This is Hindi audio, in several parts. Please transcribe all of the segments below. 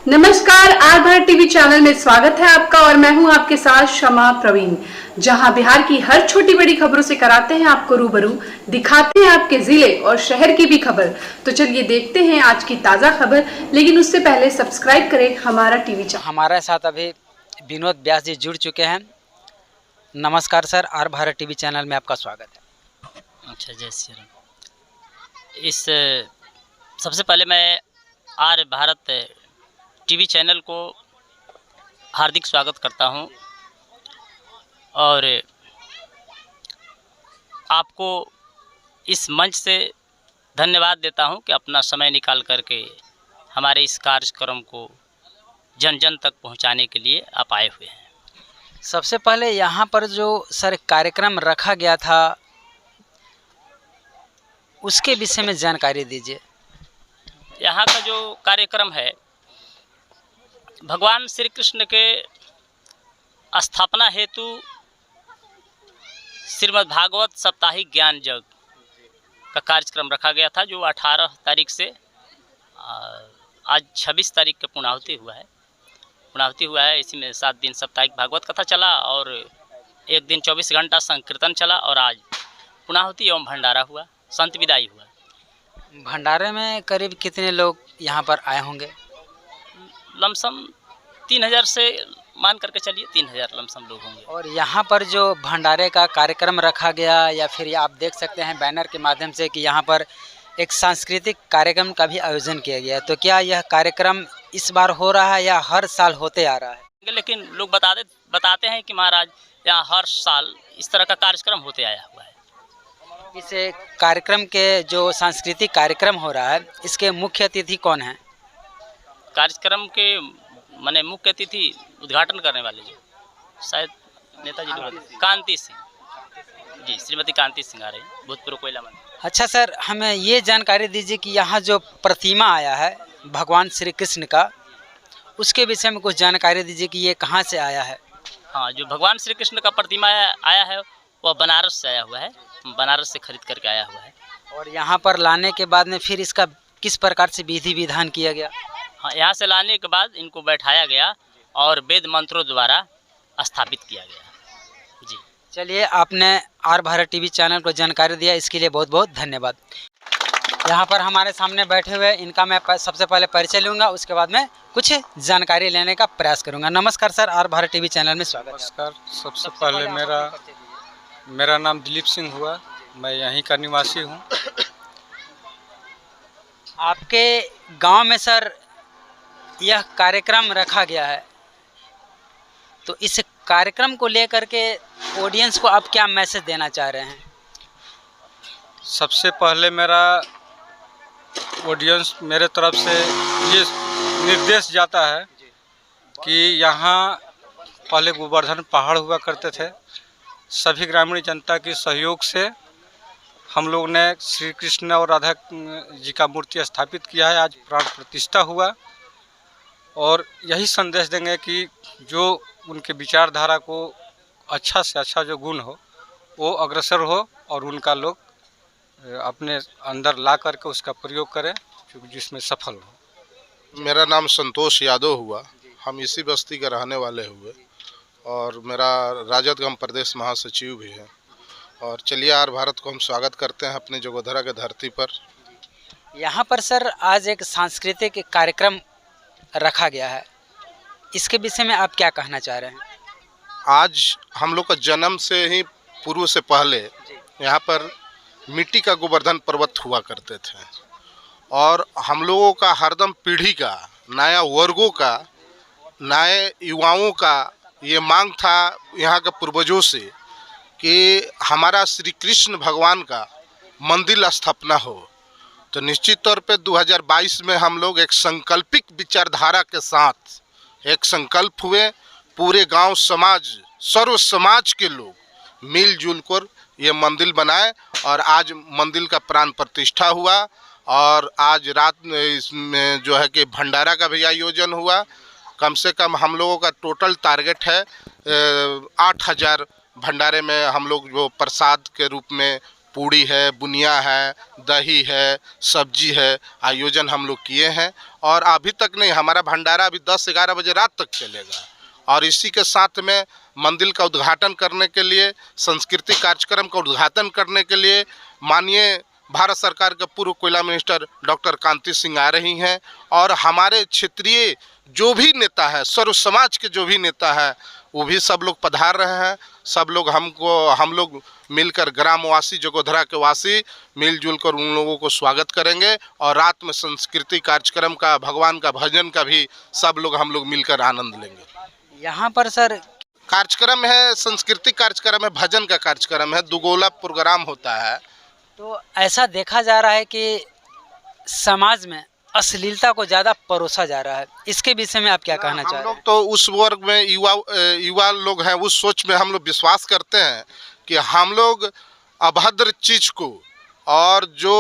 नमस्कार, आर भारत टीवी चैनल में स्वागत है आपका और मैं हूं आपके साथ शमा प्रवीण, जहां बिहार की हर छोटी बड़ी खबरों से कराते हैं आपको रूबरू, दिखाते हैं आपके जिले और शहर की भी खबर। तो चलिए देखते हैं आज की ताजा खबर, लेकिन उससे पहले सब्सक्राइब करें हमारा टीवी चैनल। हमारे साथ अभी विनोद व्यास जी जुड़ चुके हैं। नमस्कार sir, R Bharat TV channel में आपका स्वागत है। अच्छा, जय श्री राम। इस सबसे पहले मैं आर भारत टीवी चैनल को हार्दिक स्वागत करता हूं और आपको इस मंच से धन्यवाद देता हूं कि अपना समय निकाल करके हमारे इस कार्यक्रम को जन जन तक पहुंचाने के लिए आप आए हुए हैं। सबसे पहले यहाँ पर जो सर कार्यक्रम रखा गया था उसके विषय में जानकारी दीजिए। यहाँ का जो कार्यक्रम है, भगवान श्री कृष्ण के स्थापना हेतु श्रीमद् भागवत साप्ताहिक ज्ञान यज्ञ का कार्यक्रम रखा गया था, जो 18 तारीख से आज 26 तारीख के पूर्णाहुति हुआ है। इसी में 7 दिन साप्ताहिक भागवत कथा चला और एक दिन 24 घंटा संकीर्तन चला और आज पूर्णाहुति एवं भंडारा हुआ, संत विदाई हुआ। भंडारे में करीब कितने लोग यहाँ पर आए होंगे? लमसम 3000 से मान करके चलिए 3000 लमसम लोग होंगे। और यहाँ पर जो भंडारे का कार्यक्रम रखा गया, या फिर आप देख सकते हैं बैनर के माध्यम से कि यहाँ पर एक सांस्कृतिक कार्यक्रम का भी आयोजन किया गया है, तो क्या यह कार्यक्रम इस बार हो रहा है या हर साल होते आ रहा है? लेकिन लोग बताते हैं कि महाराज यहाँ हर साल इस तरह का कार्यक्रम होते आया हुआ है। इस कार्यक्रम के जो सांस्कृतिक कार्यक्रम हो रहा है, इसके मुख्य अतिथि कौन हैं? कार्यक्रम के माने मुख्य अतिथि उद्घाटन करने वाले जो शायद नेताजी कांति सिंह जी, श्रीमती कांति सिंह आ रही हैं, भूतपूर्व कोयला मंत्री। अच्छा सर, हमें ये जानकारी दीजिए कि यहाँ जो प्रतिमा आया है भगवान श्री कृष्ण का, उसके विषय में कुछ जानकारी दीजिए कि ये कहाँ से आया है। हाँ, जो भगवान श्री कृष्ण का प्रतिमा आया है वह बनारस से आया हुआ है, बनारस से खरीद करके आया हुआ है। और यहाँ पर लाने के बाद में फिर इसका किस प्रकार से विधि विधान किया गया? हाँ, यहाँ से लाने के बाद इनको बैठाया गया और वेद मंत्रों द्वारा स्थापित किया गया। जी, चलिए, आपने आर भारत टीवी चैनल को जानकारी दिया, इसके लिए बहुत बहुत धन्यवाद। यहाँ पर हमारे सामने बैठे हुए इनका मैं सबसे पहले परिचय लूँगा, उसके बाद में कुछ जानकारी लेने का प्रयास करूँगा। नमस्कार sir, R Bharat TV channel में स्वागत है। नमस्कार। सबसे पहले मेरा नाम दिलीप सिंह हुआ, मैं यहीं का निवासी हूँ। आपके गांव में सर यह कार्यक्रम रखा गया है, तो इस कार्यक्रम को लेकर के ऑडियंस को आप क्या मैसेज देना चाह रहे हैं? सबसे पहले मेरा ऑडियंस मेरे तरफ से ये निर्देश जाता है कि यहाँ पहले गोवर्धन पहाड़ हुआ करते थे। सभी ग्रामीण जनता की सहयोग से हम लोग ने श्री कृष्ण और राधा जी का मूर्ति स्थापित किया है। आज प्राण प्रतिष्ठा हुआ और यही संदेश देंगे कि जो उनके विचारधारा को अच्छा से अच्छा जो गुण हो वो अग्रसर हो और उनका लोग अपने अंदर ला करके उसका प्रयोग करें, जिसमें सफल हो। मेरा नाम संतोष यादव हुआ, हम इसी बस्ती के रहने वाले हुए और मेरा राजदगम प्रदेश महासचिव भी है। और चलिए, आर भारत को हम स्वागत करते हैं अपने जोगोधरा के धरती पर। यहाँ पर सर आज एक सांस्कृतिक कार्यक्रम रखा गया है, इसके विषय में आप क्या कहना चाह रहे हैं? आज हम लोग का जन्म से ही पूर्व से पहले यहाँ पर मिट्टी का गोवर्धन पर्वत हुआ करते थे और हम लोगों का हरदम पीढ़ी का, नया वर्गों का, नए युवाओं का ये मांग था यहाँ के पूर्वजों से कि हमारा श्री कृष्ण भगवान का मंदिर स्थापना हो। तो निश्चित तौर पे 2022 में हम लोग एक संकल्पिक विचारधारा के साथ एक संकल्प हुए, पूरे गांव समाज, सर्व समाज के लोग मिलजुल कर ये मंदिर बनाए और आज मंदिर का प्राण प्रतिष्ठा हुआ। और आज रात इसमें जो है कि भंडारा का भी आयोजन हुआ। कम से कम हम लोगों का टोटल टारगेट है 8000 भंडारे में हम लोग जो प्रसाद के रूप में पूड़ी है, बुनिया है, दही है, सब्जी है, आयोजन हम लोग किए हैं। और अभी तक नहीं, हमारा भंडारा अभी 10-11 बजे रात तक चलेगा। और इसी के साथ में मंदिर का उद्घाटन करने के लिए, सांस्कृतिक कार्यक्रम का उद्घाटन करने के लिए माननीय भारत सरकार के पूर्व कोयला मिनिस्टर डॉक्टर कांति सिंह आ रही हैं। और हमारे क्षेत्रीय जो भी नेता है, सर्व समाज के जो भी नेता है, वो भी सब लोग पधार रहे हैं। सब लोग हम लोग मिलकर ग्रामवासी, जगोधरा के वासी मिलजुल कर उन लोगों को स्वागत करेंगे। और रात में सांस्कृतिक कार्यक्रम का, भगवान का भजन का भी सब लोग हम लोग मिलकर आनंद लेंगे। यहाँ पर सर कार्यक्रम है, सांस्कृतिक कार्यक्रम है, भजन का कार्यक्रम है, दुगोला प्रोग्राम होता है। तो ऐसा देखा जा रहा है कि समाज में अश्लीलता को ज़्यादा परोसा जा रहा है, इसके विषय में आप क्या कहना चाह रहे हम हैं? लोग तो उस वर्ग में युवा लोग हैं, उस सोच में हम लोग विश्वास करते हैं कि हम लोग अभद्र चीज़ को, और जो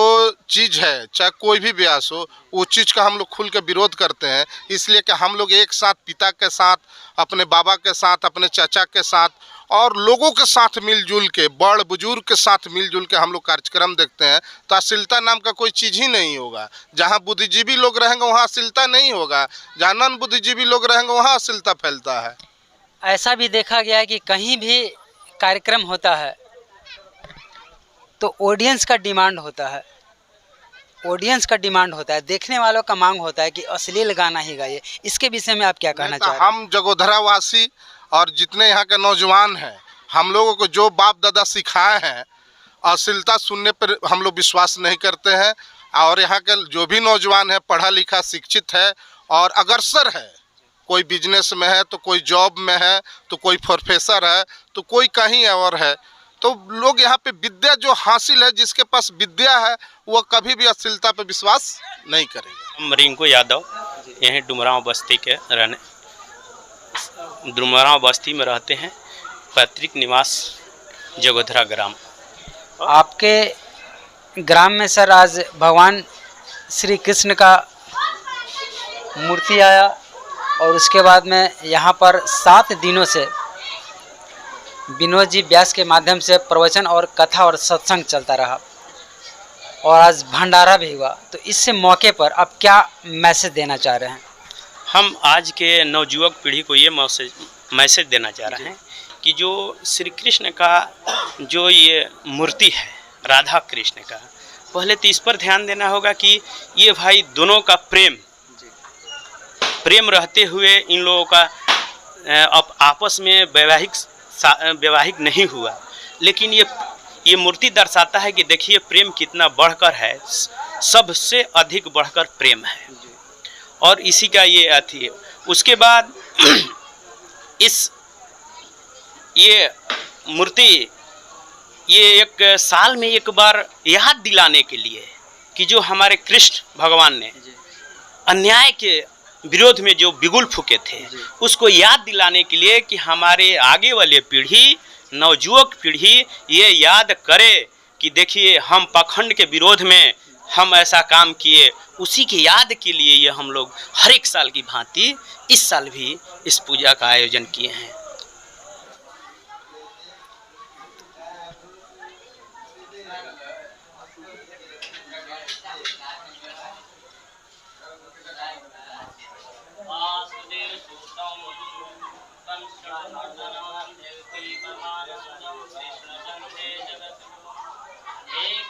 चीज़ है चाहे कोई भी व्यास हो, वो चीज़ का हम लोग खुल के विरोध करते हैं। इसलिए कि हम लोग एक साथ पिता के साथ, अपने बाबा के साथ, अपने चाचा के साथ और लोगों के साथ मिलजुल के, बड़ बुजुर्ग के साथ मिलजुल के हम लोग कार्यक्रम देखते हैं। तो अश्लीलता नाम का कोई चीज़ ही नहीं होगा। जहाँ बुद्धिजीवी लोग रहेंगे वहाँ अश्लीलता नहीं होगा, जहाँ नॉन बुद्धिजीवी लोग रहेंगे वहाँ अश्लीलता फैलता है। ऐसा भी देखा गया है कि कहीं भी कार्यक्रम होता है तो ऑडियंस का डिमांड होता है, देखने वालों का मांग होता है कि अश्लील गाना ही गाइए। इसके विषय में आप क्या कहना चाह रहे हैं? हम जगोधरा वासी और जितने यहाँ के नौजवान हैं, हम लोगों को जो बाप दादा सिखाए हैं, अश्लीलता सुनने पर हम लोग विश्वास नहीं करते हैं। और यहाँ के जो भी नौजवान है, पढ़ा लिखा शिक्षित है और अग्रसर है, कोई बिजनेस में है तो कोई जॉब में है तो कोई प्रोफेसर है तो कोई कहीं और है। तो लोग यहाँ पे विद्या जो हासिल है, जिसके पास विद्या है, वो कभी भी अश्लीलता पे विश्वास नहीं करेगा। हम रिंकू यादव यहीं डुमरांव बस्ती के डुमरांव बस्ती में रहते हैं। पैतृक निवास जगोधरा ग्राम। आपके ग्राम में सर आज भगवान श्री कृष्ण का मूर्ति आया और उसके बाद में यहाँ पर 7 दिनों से विनोद जी व्यास के माध्यम से प्रवचन और कथा और सत्संग चलता रहा और आज भंडारा भी हुआ। तो इससे मौके पर आप क्या मैसेज देना चाह रहे हैं? हम आज के नवयुवक पीढ़ी को ये मैसेज देना चाह रहे हैं कि जो श्री कृष्ण का जो ये मूर्ति है, राधा कृष्ण का, पहले तो इस पर ध्यान देना होगा कि ये भाई दोनों का प्रेम रहते हुए इन लोगों का अब आपस में वैवाहिक नहीं हुआ। लेकिन ये मूर्ति दर्शाता है कि देखिए प्रेम कितना बढ़कर है, सबसे अधिक बढ़कर प्रेम है। और इसी का ये अथी है। उसके बाद ये मूर्ति ये एक साल में एक बार याद दिलाने के लिए कि जो हमारे कृष्ण भगवान ने अन्याय के विरोध में जो बिगुल फूके थे, उसको याद दिलाने के लिए कि हमारे आगे वाले पीढ़ी, नवयुवक पीढ़ी ये याद करे कि देखिए हम पाखंड के विरोध में हम ऐसा काम किए। उसी की याद के लिए ये हम लोग हर एक साल की भांति इस साल भी इस पूजा का आयोजन किए हैं।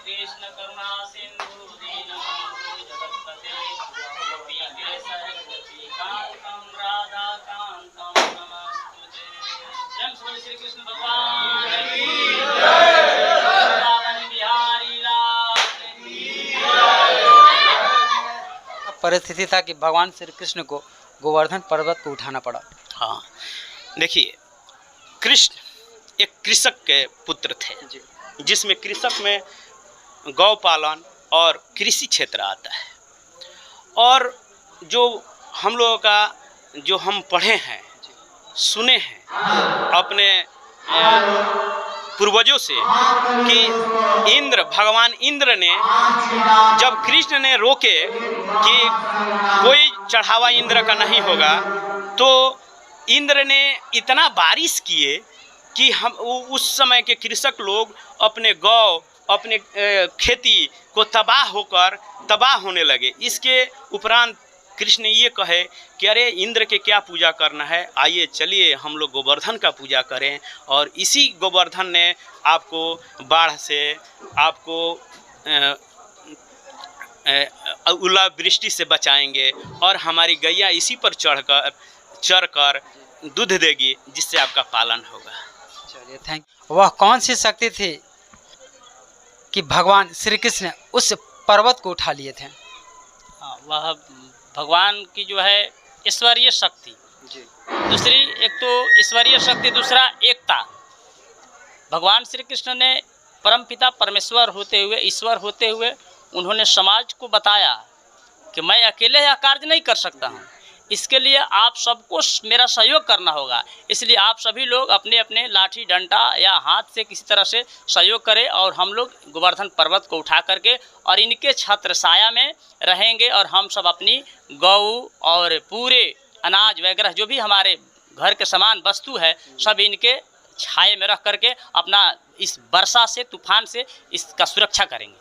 कृष्ण करुणा सिंधु दीनबंधु जगत्पते गोपीके सहगति कांतम राधा कांतम नमस्तुते। जय श्री कृष्ण भगवान की जय। वृंदावन बिहारी लाल की जय। परिस्थिति था कि भगवान श्री कृष्ण को गोवर्धन पर्वत को उठाना पड़ा। हाँ, देखिए कृष्ण एक कृषक के पुत्र थे, जिसमें कृषक में गौ पालन और कृषि क्षेत्र आता है। और जो हम लोगों का जो हम पढ़े हैं, सुने हैं अपने पूर्वजों से कि भगवान इंद्र ने जब कृष्ण ने रोके कि कोई चढ़ावा इंद्र का नहीं होगा, तो इंद्र ने इतना बारिश किए कि हम उस समय के कृषक लोग अपने गौ अपने खेती को तबाह होने लगे। इसके उपरांत कृष्ण ने ये कहे कि अरे इंद्र के क्या पूजा करना है, आइए चलिए हम लोग गोवर्धन का पूजा करें, और इसी गोवर्धन ने आपको बाढ़ से, आपको ओलावृष्टि से बचाएंगे, और हमारी गैया इसी पर चढ़कर दूध देगी, जिससे आपका पालन होगा। चलिए थैंक। वह कौन सी शक्ति थी कि भगवान श्री कृष्ण उस पर्वत को उठा लिए थे? वह भगवान की जो है ईश्वरीय शक्ति जी, दूसरी एक तो ईश्वरीय शक्ति, दूसरा एकता। भगवान श्री कृष्ण ने परमपिता परमेश्वर होते हुए, ईश्वर होते हुए, उन्होंने समाज को बताया कि मैं अकेले यह कार्य नहीं कर सकता हूँ, इसके लिए आप सबको मेरा सहयोग करना होगा। इसलिए आप सभी लोग अपने अपने लाठी डंडा या हाथ से किसी तरह से सहयोग करें, और हम लोग गोवर्धन पर्वत को उठा करके और इनके छत्र छाया में रहेंगे, और हम सब अपनी गौ और पूरे अनाज वगैरह जो भी हमारे घर के सामान वस्तु है, सब इनके छाये में रख करके अपना इस वर्षा से, तूफान से इसका सुरक्षा करेंगे।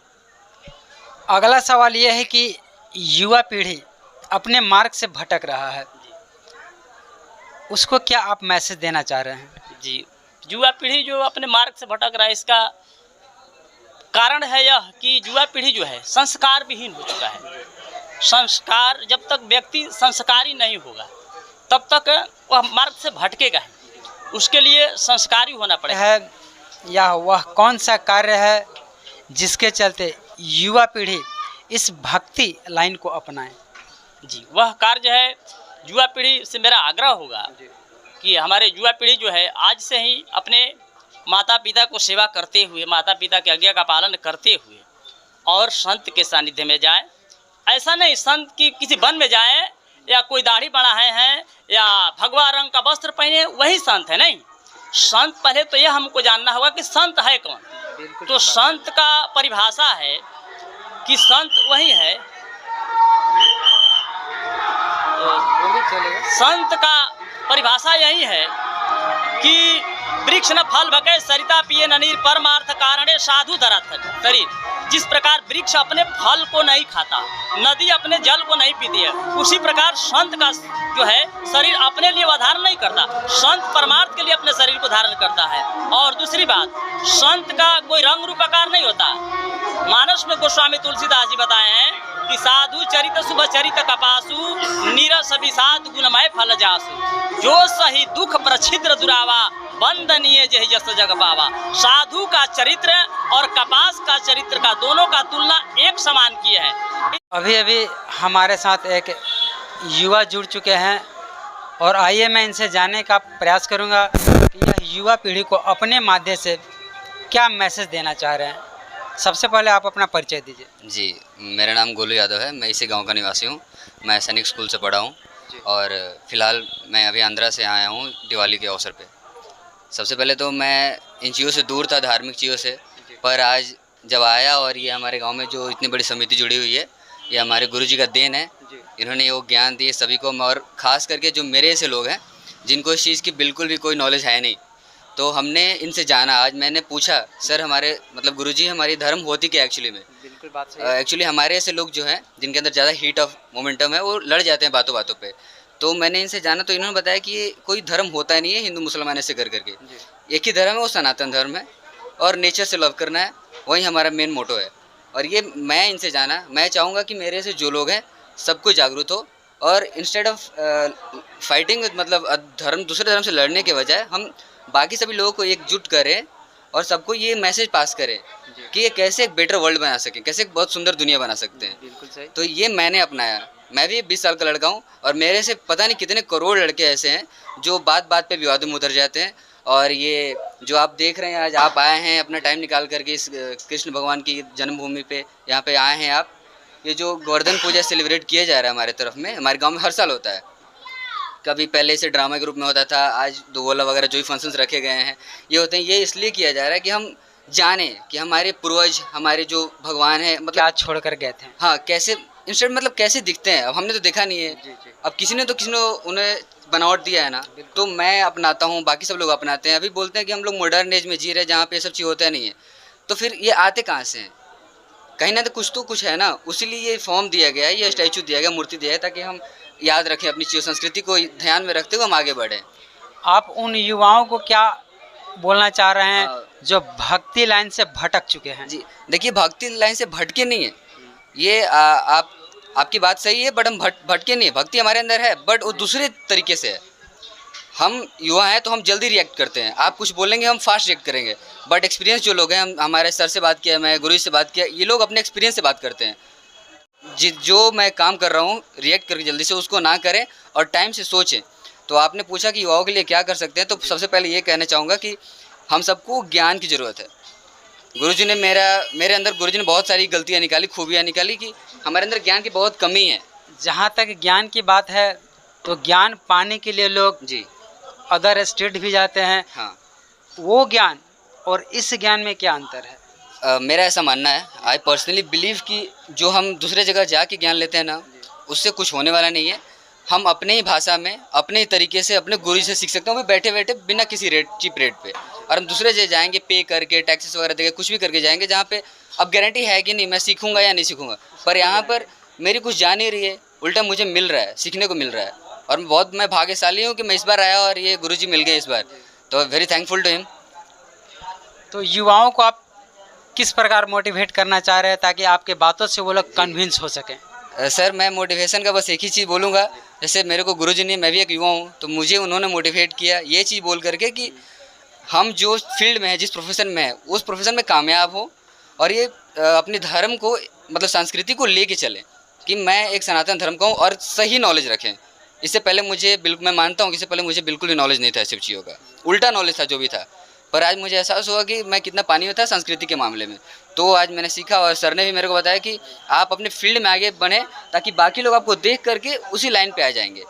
अगला सवाल यह है कि युवा पीढ़ी अपने मार्ग से भटक रहा है, उसको क्या आप मैसेज देना चाह रहे हैं? जी, युवा पीढ़ी जो अपने मार्ग से भटक रहा है, इसका कारण है यह कि युवा पीढ़ी जो है संस्कार विहीन हो चुका है। संस्कार, जब तक व्यक्ति संस्कारी नहीं होगा तब तक वह मार्ग से भटकेगा ही, उसके लिए संस्कारी होना पड़ेगा। है या वह कौन सा कार्य है जिसके चलते युवा पीढ़ी इस भक्ति लाइन को अपनाए? जी, वह कार्य है, युवा पीढ़ी से मेरा आग्रह होगा कि हमारे युवा पीढ़ी जो है आज से ही अपने माता पिता को सेवा करते हुए, माता पिता की आज्ञा का पालन करते हुए, और संत के सानिध्य में जाएं। ऐसा नहीं संत की किसी वन में जाएं या कोई दाढ़ी बढ़ाए हैं या भगवा रंग का वस्त्र पहने वही संत है, नहीं। संत पहले तो यह हमको जानना होगा कि संत है कौन। तो संत का परिभाषा है कि संत वही है, संत का परिभाषा यही है कि वृक्ष न फल बके सरिता पिए न नीर परमार्थ कारणे साधु धरत शरीर। जिस प्रकार वृक्ष अपने फल को नहीं खाता, नदी अपने जल को नहीं पीती है, उसी प्रकार संत का जो है शरीर अपने लिए वह धारण नहीं करता, संत परमार्थ के लिए अपने शरीर को धारण करता है। और दूसरी बात, संत का कोई रंग रूप आकार नहीं होता। मानस में गोस्वामी तुलसीदास जी बताए हैं कि साधु चरित शुभ चरित कपासु नीरस विषाद गुणमय फल जासु जो सही दुख प्रछिद्र दुरावा वंदनीय जहि जस जग पावा। साधु का चरित्र और कपास का चरित्र का दोनों का तुलना एक समान किए हैं। अभी अभी हमारे साथ एक युवा जुड़ चुके हैं, और आइए मैं इनसे जानने का प्रयास करूंगा कि यह युवा पीढ़ी को अपने माध्यम से क्या मैसेज देना चाह रहे हैं। सबसे पहले आप अपना परिचय दीजिए। जी, मेरा नाम गोलू यादव है, मैं इसी गांव का निवासी हूं। मैं सैनिक स्कूल से पढ़ा हूं, और फ़िलहाल मैं अभी आंध्रा से आया हूं दिवाली के अवसर पे। सबसे पहले तो मैं इन चीज़ों से दूर था, धार्मिक चीज़ों से, पर आज जब आया और ये हमारे गांव में जो इतनी बड़ी समिति जुड़ी हुई है, ये हमारे गुरुजी का देन है। इन्होंने वो ज्ञान दिए सभी को, और ख़ास करके जो मेरे ऐसे लोग हैं जिनको इस चीज़ की बिल्कुल भी कोई नॉलेज है नहीं, तो हमने इनसे जाना। आज मैंने पूछा, सर हमारे मतलब गुरुजी हमारी धर्म होती क्या एक्चुअली में? बिल्कुल बात सही है। एक्चुअली हमारे ऐसे लोग जो हैं जिनके अंदर ज़्यादा हीट ऑफ मोमेंटम है, वो लड़ जाते हैं बातों बातों पे। तो मैंने इनसे जाना, तो इन्होंने बताया कि ये कोई धर्म होता नहीं है हिंदू मुसलमान ऐसे कर करके, एक ही धर्म है, वो सनातन धर्म है, और नेचर से लव करना है, वही हमारा मेन मोटो है। और ये मैं इनसे जाना, मैं चाहूँगा कि मेरे से जो लोग हैं सबको जागरूक हो, और इंस्टेड ऑफ फाइटिंग मतलब धर्म दूसरे धर्म से लड़ने के बजाय हम बाकी सभी लोगों को एकजुट करें और सबको ये मैसेज पास करें कि ये कैसे एक बेटर वर्ल्ड बना सकें, कैसे एक बहुत सुंदर दुनिया बना सकते हैं। बिल्कुल सही। तो ये मैंने अपनाया। मैं भी 20 साल का लड़का हूँ, और मेरे से पता नहीं कितने करोड़ लड़के ऐसे हैं जो बात बात पे विवादों में उतर जाते हैं। और ये जो आप देख रहे हैं, आज आप आए हैं अपना टाइम निकाल करके इस कृष्ण भगवान की जन्मभूमि पे यहाँ पे आए हैं आप। ये जो गोवर्धन पूजा सेलिब्रेट किया जा रहा है हमारे तरफ में, हमारे गाँव में हर साल होता है। कभी पहले से ड्रामा के रूप में होता था, आज दोगोला वगैरह जो भी फंक्शंस रखे गए हैं ये होते हैं। ये इसलिए किया जा रहा है कि हम जाने कि हमारे पूर्वज, हमारे जो भगवान है, मतलब क्या छोड़ कर गए थे। हाँ, कैसे इंस्टेंट मतलब कैसे दिखते हैं। अब हमने तो देखा नहीं है, अब किसी ने उन्हें बनावट दिया है ना, तो मैं अपनाता हूँ, बाकी सब लोग अपनाते हैं। अभी बोलते हैं कि हम लोग मॉडर्न एज में जी रहे हैं जहाँ पे ये सब चीज़ होता नहीं है। तो फिर ये आते कहाँ से हैं? कहीं ना तो कुछ है ना, उसीलिए ये फॉर्म दिया गया है, ये स्टैचू दिया गया, मूर्ति दिया है, ताकि हम याद रखें, अपनी चीज़ संस्कृति को ध्यान में रखते हुए हम आगे बढ़ें। आप उन युवाओं को क्या बोलना चाह रहे हैं जो भक्ति लाइन से भटक चुके हैं? जी देखिए, भक्ति लाइन से भटके नहीं है ये, आपकी बात सही है, बट हम भटके नहीं है। भक्ति हमारे अंदर है, बट वो दूसरे तरीके से है। हम युवा हैं तो हम जल्दी रिएक्ट करते हैं, आप कुछ बोलेंगे हम फास्ट रिएक्ट करेंगे, बट एक्सपीरियंस जो लोग हैं, हमारे सर से बात किया, मैं गुरु से बात किया, ये लोग अपने एक्सपीरियंस से बात करते हैं। जो मैं काम कर रहा हूँ रिएक्ट करके जल्दी से उसको ना करें और टाइम से सोचें। तो आपने पूछा कि युवाओं के लिए क्या कर सकते हैं, तो सबसे पहले ये कहना चाहूँगा कि हम सबको ज्ञान की ज़रूरत है। गुरुजी ने मेरे अंदर गुरुजी ने बहुत सारी गलतियाँ निकाली, खूबियाँ निकाली कि हमारे अंदर ज्ञान की बहुत कमी है। जहाँ तक ज्ञान की बात है तो ज्ञान पाने के लिए लोग जी अदर स्टेट भी जाते हैं। हाँ, वो ज्ञान और इस ज्ञान में क्या अंतर है? मेरा ऐसा मानना है, आई पर्सनली बिलीव कि जो हम दूसरे जगह जाके ज्ञान लेते हैं ना, उससे कुछ होने वाला नहीं है। हम अपने ही भाषा में, अपने ही तरीके से अपने गुरु से सीख सकते हैं, वो बैठे बैठे बिना किसी चीप रेट पे। और हम दूसरे जगह जाएंगे पे करके, टैक्सेस वगैरह देके, कुछ भी करके जाएंगे, जहाँ पे अब गारंटी है कि नहीं मैं सीखूंगा या नहीं सीखूंगा। पर यहाँ पर मेरी कुछ जान ही रही है, उल्टा मुझे मिल रहा है, सीखने को मिल रहा है। और मैं भाग्यशाली हूँ कि मैं इस बार आया और ये गुरुजी मिल गए इस बार, तो वेरी थैंकफुल टू हिम। तो युवाओं को आप किस प्रकार मोटिवेट करना चाह रहे हैं ताकि आपके बातों से वो लोग कन्विंस हो सकें? सर मैं मोटिवेशन का बस एक ही चीज़ बोलूँगा, जैसे मेरे को गुरुजी ने, मैं भी एक युवा हूँ, तो मुझे उन्होंने मोटिवेट किया ये चीज़ बोल करके कि हम जो फील्ड में है, जिस प्रोफेशन में है, उस प्रोफेशन में कामयाब हो और ये अपने धर्म को, मतलब संस्कृति को लेके चलें, कि मैं एक सनातन धर्म का हूँ और सही नॉलेज रखें। इससे पहले मुझे मैं मानता हूँ कि इससे पहले मुझे बिल्कुल भी नॉलेज नहीं था सब चीज़ों का, उल्टा नॉलेज था जो भी था। पर आज मुझे एहसास हुआ कि मैं कितना पानी में था संस्कृति के मामले में। तो आज मैंने सीखा और सर ने भी मेरे को बताया कि आप अपने फील्ड में आगे बढ़ें ताकि बाकी लोग आपको देख करके उसी लाइन पे आ जाएंगे।